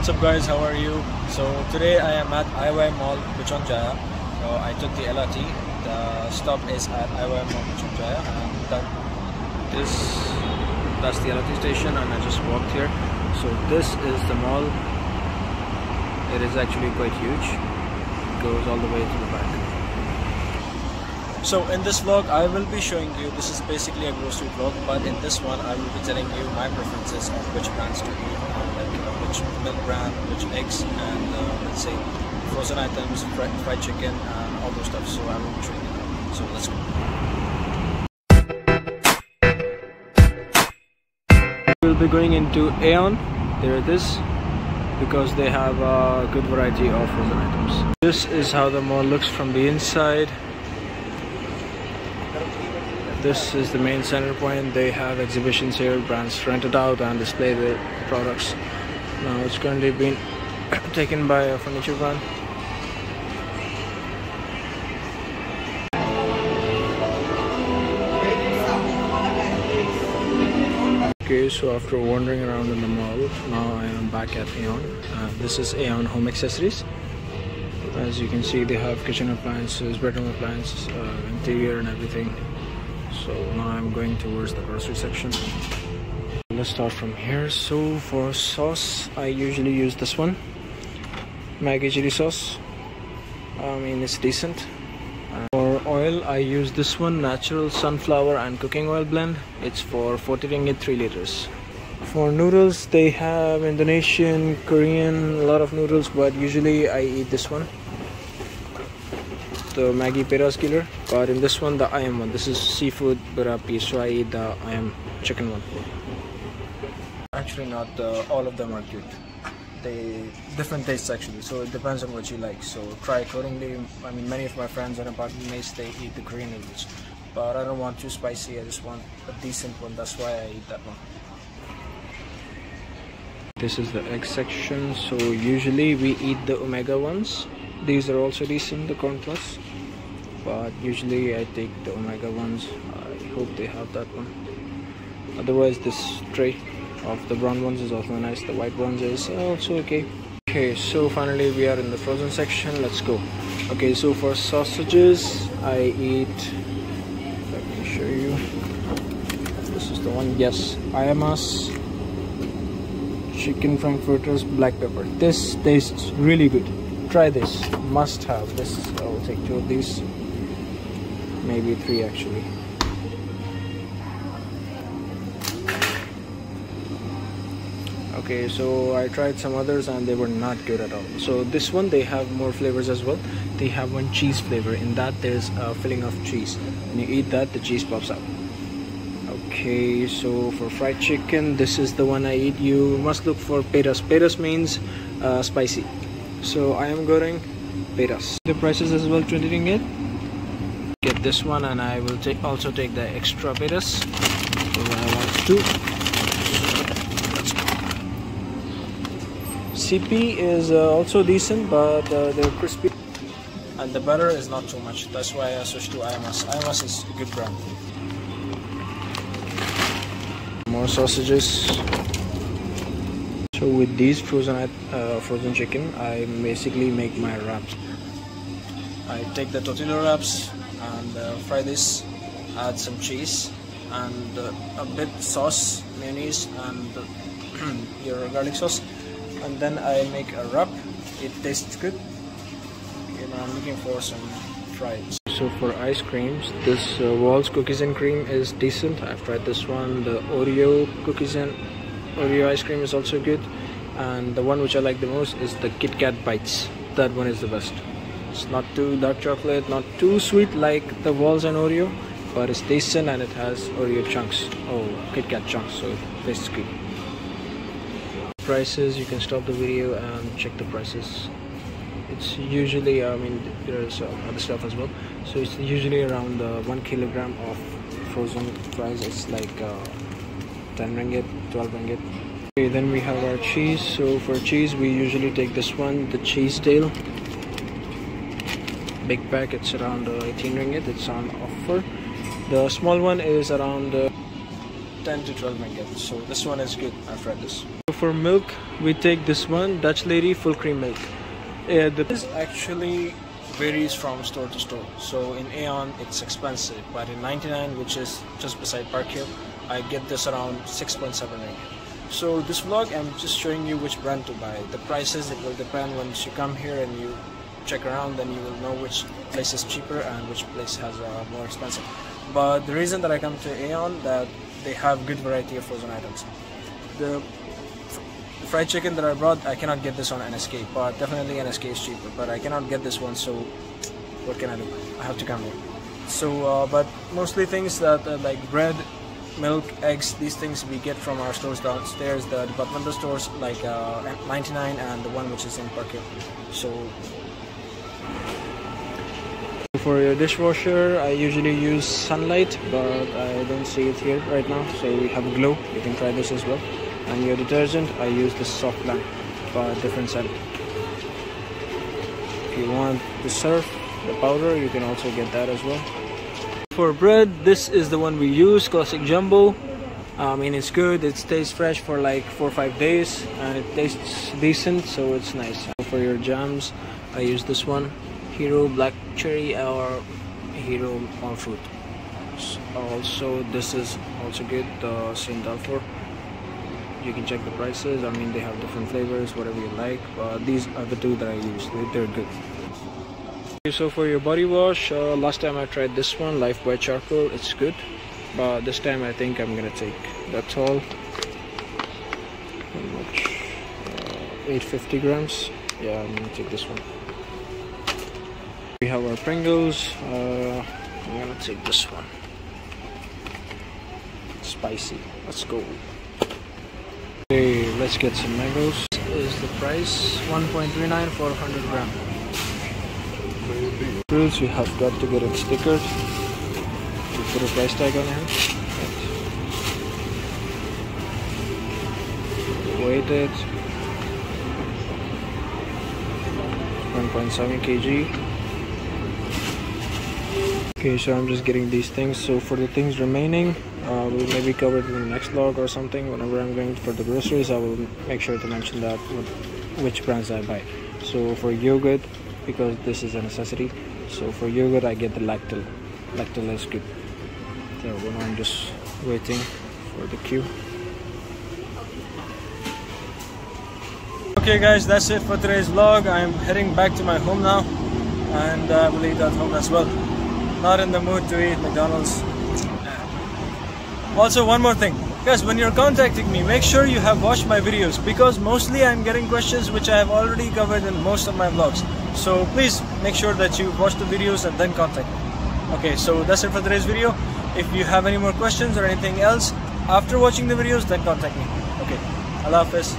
what's up guys, how are you? So today I am at IY Mall Puchonjaya. So I took the LRT. The stop is at IY Mall Puchonjaya, and that's the LRT station, and I just walked here. So this is the mall. It is actually quite huge. It goes all the way to the back. So in this vlog I will be showing you, this is basically a grocery vlog, but in this one I will be telling you my preferences of which brands to eat, which milk brand, which eggs, and let's say frozen items, fried chicken, and all those stuff. So I will be showing you that. So let's go. We'll be going into Aeon. There it is, because they have a good variety of frozen items. This is how the mall looks from the inside. This is the main center point. They have exhibitions here, brands rented out and display their products. Now it's currently being taken by a furniture brand. Okay, so after wandering around in the mall, now I am back at Aeon. This is Aeon Home Accessories. As you can see, they have kitchen appliances, bedroom appliances, interior and everything. So now I'm going towards the grocery section. Let's start from here. So for sauce, I usually use this one, Maggi chili sauce. I mean, it's decent. For oil, I use this one, natural sunflower and cooking oil blend. It's for 40 ringgit 3 liters. For noodles, they have Indonesian, Korean, a lot of noodles, but usually I eat this one, the Maggi Peras killer. But in this one, the ayam one, this is seafood barapi, so I eat the ayam chicken one. Actually not all of them are good. They different tastes actually, so it depends on what you like. So try accordingly. I mean, many of my friends and apartment mates, they eat the Korean noodles, but I don't want too spicy. I just want a decent one. That's why I eat that one. This is the egg section. So usually we eat the omega ones. These are also decent, the corn plus, but usually I take the omega ones. I hope they have that one. Otherwise, this tray of the brown ones is also nice. The white ones is also okay. Okay, so finally we are in the frozen section. Let's go. Okay, so for sausages, I eat, let me show you. This is the one. Yes, Ayamas chicken frankfurters black pepper. This tastes really good. Try this, must have this. I will take 2 of these, maybe 3 actually. Okay, so I tried some others and they were not good at all. So this one, they have more flavors as well. They have one cheese flavor. In that, there's a filling of cheese. When you eat that, the cheese pops out. Okay, so for fried chicken, this is the one I eat. You must look for peras. Peras means spicy. So I am going peras. The prices as well, 20 ringgit. Get this one, and I will also take the extra peras. So I want 2. Let's go. CP is also decent, but they're crispy, and the butter is not too much. That's why I switched to Ayamas. Ayamas is a good brand. More sausages. So with these frozen chicken, I basically make my wraps. I take the tortilla wraps and fry this, add some cheese and a bit sauce, mayonnaise and your garlic sauce, and then I make a wrap. It tastes good. Okay, now I'm looking for some fries. So for ice creams, this Walls cookies and cream is decent. I've tried this one. The Oreo cookies and Oreo ice cream is also good, and the one which I like the most is the Kit Kat bites. That one is the best. It's not too dark chocolate, not too sweet like the Walls and Oreo, but it's decent and it has Oreo chunks. Oh, Kit Kat chunks, so it tastes good. Prices, you can stop the video and check the prices. It's usually, I mean, there's other stuff as well. So it's usually around 1 kilogram of frozen fries. It's like 10 ringgit, 12 ringgit. Okay, then we have our cheese. So for cheese, we usually take this one, the cheese tail. Big pack, it's around 18 ringgit. It's on offer. The small one is around 10 to 12 ringgit. So this one is good. I've tried this. So for milk, we take this one, Dutch Lady full cream milk. The price actually varies from store to store. So in Aeon it's expensive, but in 99, which is just beside Park Hill, I get this around 6.7 ringgit. So this vlog, I'm just showing you which brand to buy. The prices, it will depend. Once you come here and you check around, then you will know which place is cheaper and which place has more expensive. But the reason that I come to Aeon, that they have good variety of frozen items. The fried chicken that I brought, I cannot get this on NSK, but definitely NSK is cheaper, but I cannot get this one, so what can I do? I have to come here. So but mostly things that like bread, milk, eggs, these things we get from our stores downstairs, the departmental stores like 99 and the one which is in Park Hill. So for your dishwasher, I usually use Sunlight, but I don't see it here right now, so we have Glow. You can try this as well. And your detergent, I use the Soft Lamp, but different scent. If you want the surf, the powder, you can also get that as well. For bread, this is the one we use, Classic Jumbo. I mean, it's good, it stays fresh for like 4 or 5 days, and it tastes decent, so it's nice. For your jams, I use this one, Hero Black Cherry or Hero All Fruit. Also, this is also good, the St. Dalfor. You can check the prices. I mean, they have different flavors, whatever you like, but these are the two that I use. They're good. So for your body wash, last time I tried this one, Lifebuoy Charcoal. It's good, but this time I think I'm gonna take that's all. How much? 850 grams. Yeah, I'm gonna take this one. We have our Pringles. I'm gonna take this one. Spicy. Let's go. Okay, let's get some mangoes. This is the price, 1.39 for 100 gram. Fruits, you have got to get it stickered. You put a price tag on here. Weight it. 1.7 kg. Okay, so I'm just getting these things. So for the things remaining, we'll maybe cover it in the next vlog or something. Whenever I'm going for the groceries, I will make sure to mention that which brands I buy. So for yogurt, because this is a necessity, so for yogurt I get the Lactil. Lactil is good. So I'm just waiting for the queue. Okay guys, that's it for today's vlog. I'm heading back to my home now, and I will eat at home as well. Not in the mood to eat McDonald's. Also, one more thing, guys, when you're contacting me, make sure you have watched my videos, because mostly I'm getting questions which I have already covered in most of my vlogs. So please make sure that you watch the videos and then contact me. Okay, so that's it for today's video. If you have any more questions or anything else after watching the videos, then contact me. Okay, Allah Hafiz.